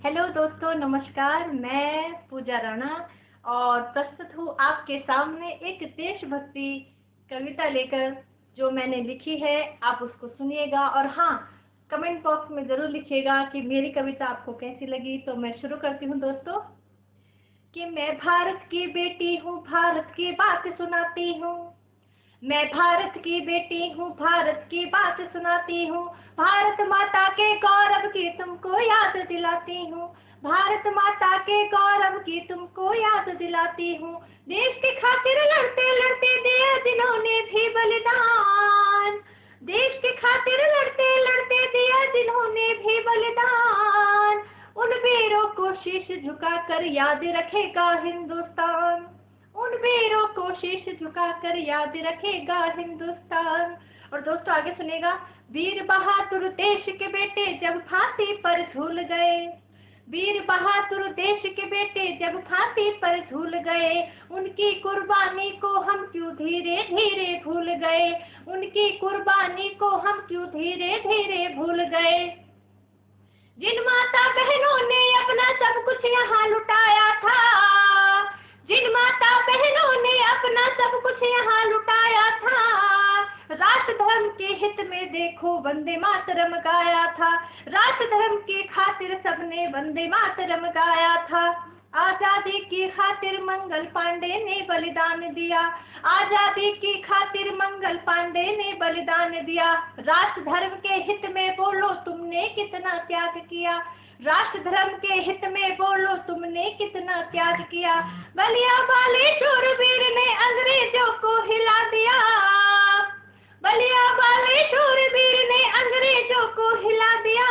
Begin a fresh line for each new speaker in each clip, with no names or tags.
Hello दोस्तों, नमस्कार। मैं पूजा राणा और प्रस्तुत हूँ आपके सामने एक देशभक्ति कविता लेकर, जो मैंने लिखी है। आप उसको सुनिएगा और हाँ, कमेंट बॉक्स में ज़रूर लिखिएगा कि मेरी कविता आपको कैसी लगी। तो मैं शुरू करती हूँ दोस्तों कि मैं भारत की बेटी हूँ, भारत की बात सुनाती हूँ। मैं भारत की बेटी हूँ, भारत की बात सुनाती हूँ। भारत माता के गौरव की तुमको याद दिलाती हूँ। भारत माता के गौरव की तुमको याद दिलाती हूँ। देश के खातिर लड़ते लड़ते दिया जिन्होंने भी बलिदान। देश के खातिर लड़ते लड़ते दिया जिन्होंने भी बलिदान। उन वीरों को शीश झुकाकर याद रखेगा हिंदुस्तान। उन वीरों को शीश झुकाकर याद रखेगा हिंदुस्तान। और दोस्तों आगे सुनेगा। वीर बहादुर देश के बेटे जब फांसी पर झूल गए। वीर बहादुर देश के बेटे जब फांसी पर झूल गए। उनकी कुर्बानी को हम क्यों धीरे धीरे भूल गए। उनकी कुर्बानी को हम क्यों धीरे धीरे भूल गए। जिन माता बहनों ने अपना सब कुछ यहाँ लुटाया था। जिन माता बहनों ने अपना सब कुछ यहाँ लुटाया था। राष्ट्र धर्म के हित में देखो वंदे मातरम गाया था। राष्ट्र धर्म की खातिर सबने वंदे मातरम गाया था। आजादी की खातिर मंगल पांडे ने बलिदान दिया। आजादी की खातिर मंगल पांडे ने बलिदान दिया। राष्ट्र धर्म के हित में बोलो तुमने कितना त्याग किया। राष्ट्र धर्म के हित में बोलो तुमने कितना त्याग किया। बलिया वाले शूरवीर ने अंग्रेजों को हिला दिया। बलिया वाले शूरवीर ने अंग्रेजों को हिला दिया।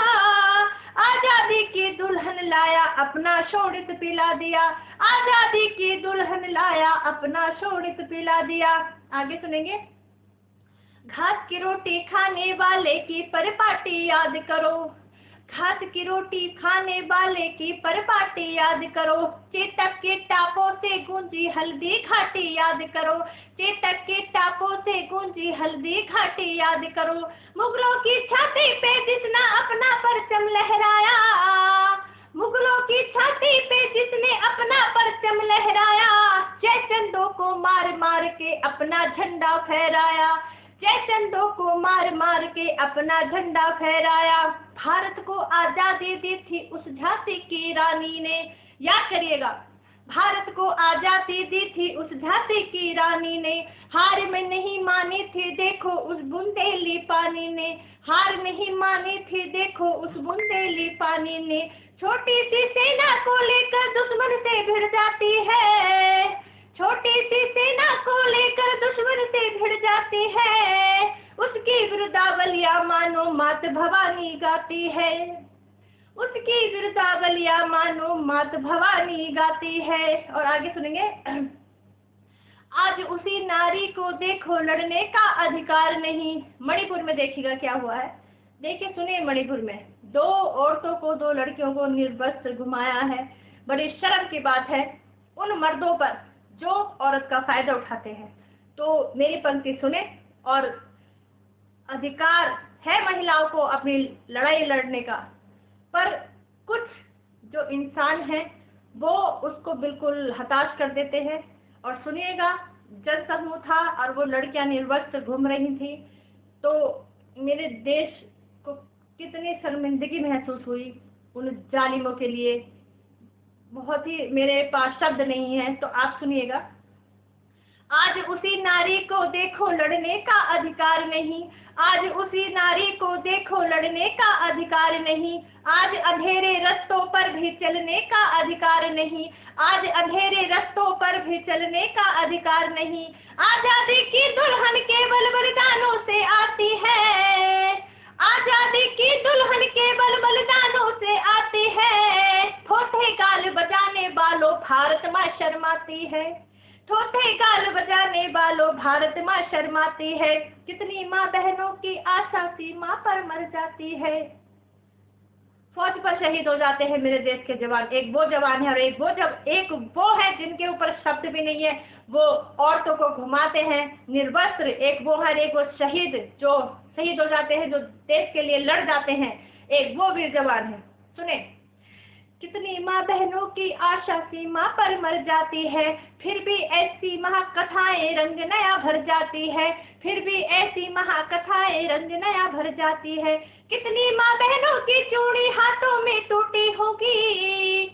आजादी की दुल्हन लाया अपना शोणित पिला दिया। आजादी की दुल्हन लाया अपना शोणित पिला दिया। आगे सुनेंगे। घास की रोटी खाने वाले की परिपाटी याद करो। घास की रोटी खाने वाले की परिपाटी याद करो। चेतक के टापों से गूंजी हल्दी घाटी याद करो। चेतक के टापों से गूंजी हल्दी घाटी याद करो। मुगलों की छाती पे जिसने अपना परचम लहराया। मुगलों की छाती पे जिसने अपना परचम लहराया। जयचंदों को मार मार के अपना झंडा फहराया। जयचंदों को मार मार के अपना झंडा फहराया। भारत को आजादी दी थी उस झांसी की रानी ने। याद करिएगा। भारत को आजादी दी थी उस झांसी की रानी ने। हार में नहीं मानी थी देखो उस बुंदेली पानी ने। हार नहीं मानी थी देखो उस बुंदेली पानी ने। छोटी सी सेना को लेकर दुश्मन से भिड़ जाती है। छोटी सी सेना को लेकर दुश्मन से भिड़ जाती है। उसकी वृद्धावलिया मानो मात भवानी गाती है। उसकी वृद्धावलिया मानो मात भवानी गाती है। और आगे सुनेंगे। आज उसी नारी को देखो लड़ने का अधिकार नहीं। मणिपुर में देखिएगा क्या हुआ है। देखिए सुनिए। मणिपुर में 2 औरतों को, 2 लड़कियों को निर्वस्त्र घुमाया है। बड़ी शर्म की बात है उन मर्दों पर जो औरत का फायदा उठाते हैं। तो मेरी पंक्ति सुने। और अधिकार है महिलाओं को अपनी लड़ाई लड़ने का, पर कुछ जो इंसान हैं वो उसको बिल्कुल हताश कर देते हैं। और सुनिएगा। जनसमूह था और वो लड़कियां निर्वस्त्र घूम रही थी, तो मेरे देश को कितनी शर्मिंदगी महसूस हुई उन जालिमों के लिए। बहुत ही मेरे पास शब्द नहीं है, तो आप सुनिएगा। आज उसी नारी को देखो लड़ने का अधिकार नहीं। आज उसी नारी को देखो लड़ने का अधिकार नहीं। आज अंधेरे रास्तों पर भी चलने का अधिकार नहीं। आज अंधेरे रास्तों पर भी चलने का अधिकार नहीं। आजादी की दुल्हन केवल बलिदानों से आती है। आजादी की दुल्हन केवल बलिदानों से आती है। ठोठे गाल बजाने वालों भारत माँ शर्माती है। ठोठे गाल बजाने वालों भारत माँ शर्माती है। कितनी माँ बहनों की आशा सीमा पर मर जाती है। फौज पर शहीद हो जाते हैं मेरे देश के जवान। एक वो जवान है और एक वो है जिनके ऊपर शब्द भी नहीं है। वो औरतों को घुमाते हैं निर्वस्त्र। एक वो है, एक वो शहीद जो शहीद हो जाते हैं, जो देश के लिए लड़ जाते हैं। एक वो वीर जवान है। सुने। कितनी माँ बहनों की आशा सीमा पर मर जाती है, फिर भी ऐसी महाकथाएं रंग नया भर जाती है, फिर भी ऐसी महाकथाएं रंग नया भर जाती है। कितनी माँ बहनों की चूड़ी हाथों में टूटी होगी,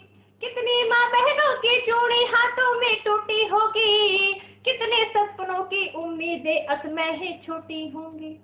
कितनी माँ बहनों की चूड़ी हाथों में टूटी होगी, कितने सपनों की उम्मीदें असमय ही छूटी होंगी,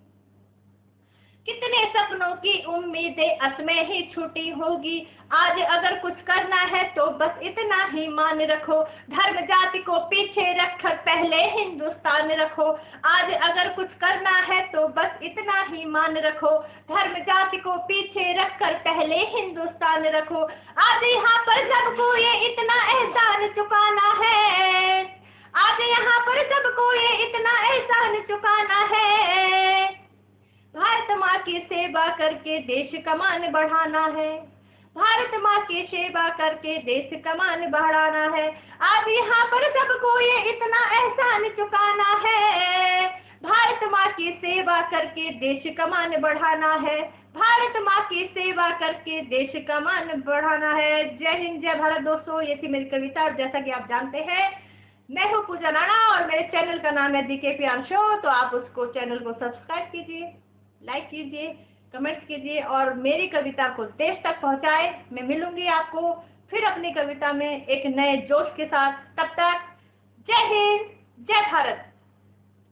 कितने सपनों की उम्मीदें असमय ही छूटी होगी। आज अगर कुछ करना है तो बस इतना ही मान रखो, धर्म जाति को पीछे रखकर पहले हिंदुस्तान रखो। आज अगर कुछ करना है तो बस इतना ही मान रखो, धर्म जाति को पीछे रखकर पहले हिंदुस्तान रखो। आज यहाँ पर सबको ये इतना एहसान चुकाना है, आज यहाँ पर सबको ये इतना एहसान चुकाना है। भारत माँ की सेवा करके देश का मान बढ़ाना है, भारत माँ की सेवा करके देश का मान बढ़ाना है। आज यहाँ पर सबको ये इतना एहसान चुकाना है, भारत माँ की सेवा करके देश का मान बढ़ाना है, भारत माँ की सेवा करके देश का मान बढ़ाना है। जय हिंद, जय भारत। दोस्तों, ये थी मेरी कविता। जैसा कि आप जानते हैं, मैं हूँ पूजा राणा और मेरे चैनल का नाम है DKP शो। तो आप उसको चैनल को सब्सक्राइब कीजिए, लाइक कीजिए, कमेंट्स कीजिए और मेरी कविता को देश तक पहुंचाए। मैं मिलूंगी आपको फिर अपनी कविता में एक नए जोश के साथ। तब तक जय हिंद, जय भारत।